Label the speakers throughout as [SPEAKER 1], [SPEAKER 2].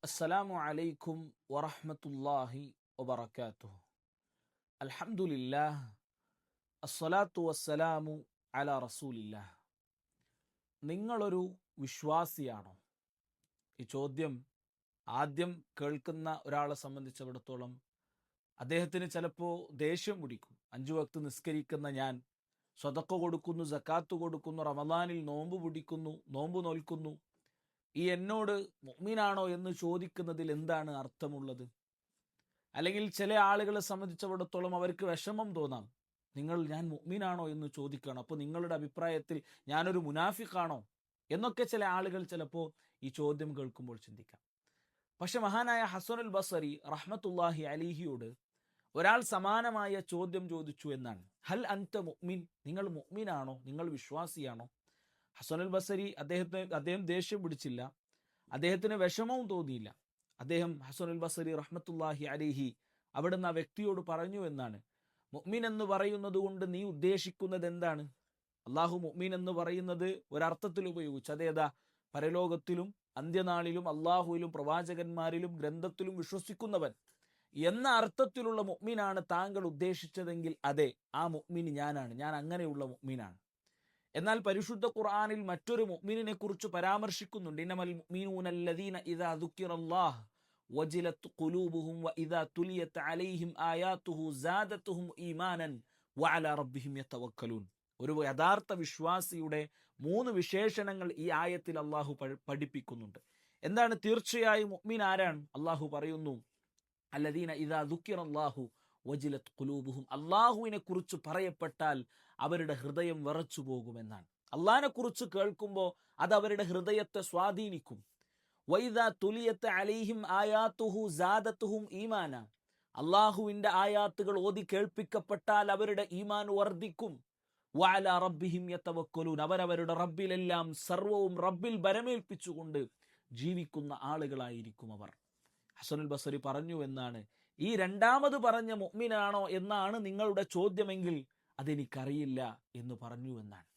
[SPEAKER 1] അസ്സലാമു അലൈക്കും വറഹ്മത്തുള്ളാഹി വബറകാതുഹു. അൽഹംദുലില്ലാഹ് അസ്സലാത്തു വസ്സലാമു അലാ റസൂലില്ലാഹ്. നിങ്ങളൊരു വിശ്വാസിയാണോ? ഈ ചോദ്യം ആദ്യം കേൾക്കുന്ന ഒരാളെ സംബന്ധിച്ചിടത്തോളം അദ്ദേഹത്തിന് ചിലപ്പോൾ ദേഷ്യം പിടിക്കും. 5 വക്ത് നിസ്കരിക്കുന്ന ഞാൻ, സ്വതക്ക കൊടുക്കുന്നു, സക്കാത്ത് കൊടുക്കുന്നു, റമദാനിൽ നോമ്പ് പിടിക്കുന്നു, നോമ്പ് നോൽക്കുന്നു, ഈ എന്നോട് മുഅ്മിനാണോ എന്ന് ചോദിക്കുന്നതിൽ എന്താണ് അർത്ഥമുള്ളത്? അല്ലെങ്കിൽ ചില ആളുകളെ സംബന്ധിച്ചിടത്തോളം അവർക്ക് വിഷമം തോന്നാം. ഞാൻ മുഅ്മിനാണോ എന്ന് ചോദിക്കണം, അപ്പോൾ നിങ്ങളുടെ അഭിപ്രായത്തിൽ ഞാനൊരു മുനാഫിഖാണോ എന്നൊക്കെ ചില ആളുകൾ ചിലപ്പോൾ ഈ ചോദ്യം കേൾക്കുമ്പോൾ ചിന്തിക്കാം. പക്ഷെ മഹാനായ ഹസനുൽ ബസരി റഹ്മത്തുള്ളാഹി അലൈഹിയോട് ഒരാൾ സമാനമായ ചോദ്യം ചോദിച്ചു എന്നാണ്. ഹൽ അൻത മുഅ്മിൻ, നിങ്ങൾ മുഅ്മിനാണോ, നിങ്ങൾ വിശ്വാസിയാണോ? ഹസനുൽ ബസരി അദ്ദേഹം ദേഷ്യം പിടിച്ചില്ല, അദ്ദേഹത്തിന് വിഷമവും തോന്നിയില്ല. ഹസനുൽ ബസരി റഹ്മത്തുള്ളാഹി അലൈഹി അവിടുന്ന് ആ വ്യക്തിയോട് പറഞ്ഞു എന്നാണ്, മുഅ്മിൻ എന്ന് പറയുന്നത് കൊണ്ട് നീ ഉദ്ദേശിക്കുന്നത് എന്താണ്? അള്ളാഹു മുഅ്മിൻ എന്ന് പറയുന്നത് ഒരർത്ഥത്തിൽ ഉപയോഗിച്ചു, അതേതാ? പരലോകത്തിലും അന്ത്യനാളിലും അള്ളാഹുവിലും പ്രവാചകന്മാരിലും ഗ്രന്ഥത്തിലും വിശ്വസിക്കുന്നവൻ എന്ന അർത്ഥത്തിലുള്ള മുഅ്മിനാണ് താങ്കൾ ഉദ്ദേശിച്ചതെങ്കിൽ അതെ, ആ മുഅ്മിൻ ഞാനാണ്, ഞാൻ അങ്ങനെയുള്ള മുഅ്മിനാണ്. എന്നാൽ പരിശുദ്ധ ഖുർആനിൽ മറ്റൊരു മുഅ്മിനിനെ കുറിച്ച് പരാമർശിക്കുന്നുണ്ട്. ഇന്നമൽ മുഅ്മിനൂന അല്ലദീന ഇദാ ദുക്കിറല്ലാഹ് വജിലത് ഖുലൂബുഹും വഇദാ തുലിയത് അലൈഹിം ആയാതുഹു സാദതുഹും ഈമാനൻ വഅലാ റബ്ബിഹിം യതവക്കലൂൻ. ഒരു യഥാർത്ഥ വിശ്വാസിയുടെ 3 വിശേഷണങ്ങൾ ഈ ആയത്തിൽ അള്ളാഹു പഠിപ്പിക്കുന്നുണ്ട്. എന്താണ്? തീർച്ചയായും മുഅ്മിൻ ആരാണ്? അള്ളാഹു പറയുന്നു, അല്ലദീന ഇദാ ദുക്കിറല്ലാഹു വജിലത് ഖുലൂബുഹും, അള്ളാഹുവിനെ കുറിച്ച് പറയപ്പെട്ടാൽ അവരുടെ ഹൃദയം വിറച്ചു പോകുമെന്നാണ്. അള്ളാഹിനെ കുറിച്ച് കേൾക്കുമ്പോൾ അത് അവരുടെ ഹൃദയത്തെ സ്വാധീനിക്കും. വൈദാ തുലിയത്ത് അലൈഹിം ആയാത്തുഹു സാദത്തുഹും ഈമാന, അള്ളാഹുവിന്റെ ആയാത്തുകൾ ഓതി കേൾപ്പിക്കപ്പെട്ടാൽ അവരുടെ ഈമാൻ വർദ്ധിക്കും. വഅലാ റബ്ബിഹിം യതവക്കലൂൻ, അവരവരുടെ റബ്ബിലെല്ലാം സർവവും റബ്ബിൽ ബരമേൽപ്പിച്ചുകൊണ്ട് ജീവിക്കുന്ന ആളുകളായിരിക്കും അവർ. ഹസനുൽ ബസരി പറഞ്ഞു എന്നാണ്, ഈ രണ്ടാമത് പറഞ്ഞ മുഅ്മിനാണോ എന്നാണ് നിങ്ങളുടെ ചോദ്യമെങ്കിൽ അതെനിക്കറിയില്ല എന്ന് പറഞ്ഞു എന്നാണ്.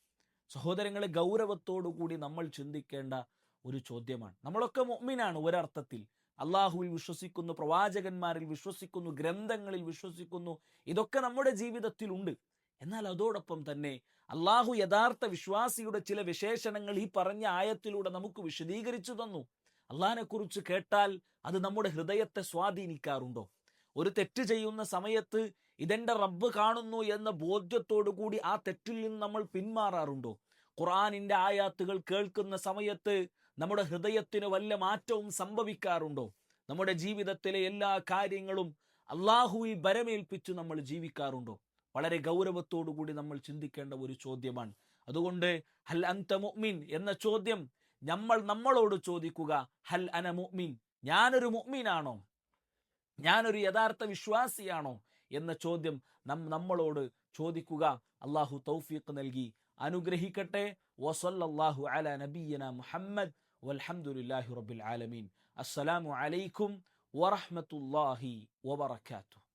[SPEAKER 1] സഹോദരങ്ങളെ, ഗൗരവത്തോടുകൂടി നമ്മൾ ചിന്തിക്കേണ്ട ഒരു ചോദ്യമാണ്. നമ്മളൊക്കെ മുഅ്മിനാണ് ഒരർത്ഥത്തിൽ. അള്ളാഹുവിൽ വിശ്വസിക്കുന്നു, പ്രവാചകന്മാരിൽ വിശ്വസിക്കുന്നു, ഗ്രന്ഥങ്ങളിൽ വിശ്വസിക്കുന്നു, ഇതൊക്കെ നമ്മുടെ ജീവിതത്തിൽ ഉണ്ട്. എന്നാൽ അതോടൊപ്പം തന്നെ അള്ളാഹു യഥാർത്ഥ വിശ്വാസിയുടെ ചില വിശേഷണങ്ങൾ ഈ പറഞ്ഞ ആയത്തിലൂടെ നമുക്ക് വിശദീകരിച്ചു തന്നു. അള്ളാഹിനെ കുറിച്ച് കേട്ടാൽ അത് നമ്മുടെ ഹൃദയത്തെ സ്വാധീനിക്കാറുണ്ടോ? ഒരു തെറ്റ് ചെയ്യുന്ന സമയത്ത് ഇതെന്റെ റബ്ബ് കാണുന്നു എന്ന ബോധ്യത്തോടു കൂടി ആ തെറ്റിൽ നിന്ന് നമ്മൾ പിന്മാറാറുണ്ടോ? ഖുർആനിന്റെ ആയാത്തുകൾ കേൾക്കുന്ന സമയത്ത് നമ്മുടെ ഹൃദയത്തിന് വല്ല മാറ്റവും സംഭവിക്കാറുണ്ടോ? നമ്മുടെ ജീവിതത്തിലെ എല്ലാ കാര്യങ്ങളും അള്ളാഹുവിൽ ബരമേൽപ്പിച്ച് നമ്മൾ ജീവിക്കാറുണ്ടോ? വളരെ ഗൗരവത്തോടു കൂടി നമ്മൾ ചിന്തിക്കേണ്ട ഒരു ചോദ്യമാണ്. അതുകൊണ്ട് ഹൽ അൻത മുഅ്മിൻ എന്ന ചോദ്യം നമ്മളോട് ചോദിക്കുക. ഹൽ അന മുഅ്മിൻ, ഞാനൊരു മുഅ്മിനാണോ, ഞാനൊരു യഥാർത്ഥ വിശ്വാസിയാണോ എന്ന ചോദ്യം നമ്മളോട് ചോദിക്കുക. അള്ളാഹു തൗഫീഖ് നൽകി അനുഗ്രഹിക്കട്ടെ. വസല്ലല്ലാഹു അലാ നബിയ്യിനാ മുഹമ്മദ് വൽഹംദുലില്ലാഹി റബ്ബിൽ ആലമീൻ. അസ്സലാമു അലൈക്കും വറഹ്മത്തുള്ളാഹി വബറകാതുഹു.